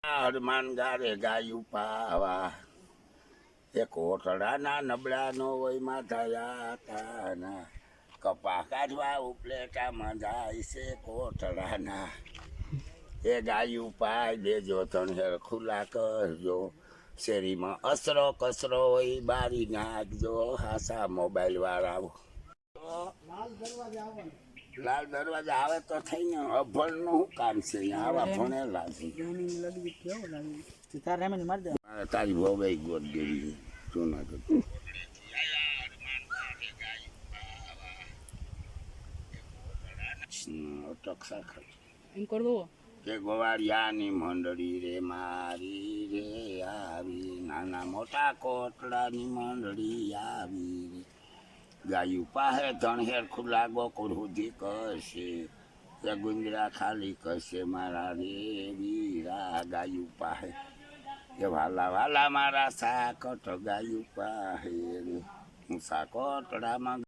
હનુમાન ગારે ગાયું પાવા એ કોટડાના નબળાનો વયમાં થયા તાના કપા કાઢવા ઉપલેટામાં જાય છે કોટડાના એ ગાયું પાય દેજો તણહેર ખુલ્લા કરજો શેરીમાં અસરો કસરો હોય બારી નાખજો હાસા મોબાઈલ વાળાઓ લાલ દરવાજા આવે તો થઈને અભણ નું શું કામ છે આવા ભણેલા છે તારી ભોગાઈ ગોત ગેરી જૂનાગઢ અટક સાખર કે ગોવાળિયાની મંડળી રે મારી રે આવી નાના મોટા કોટડાની મંડળી આવી રે ગાયું પાહે ધણહેર ખુલ્લા ગોકુળ સુધી કરશે એ ગુંજરા ખાલી કરશે મારા રે વીરા ગાયું પાહે એ વાલા વાલા મારા સાકટ ગાયું પાહે રે હું સાકોટડામાં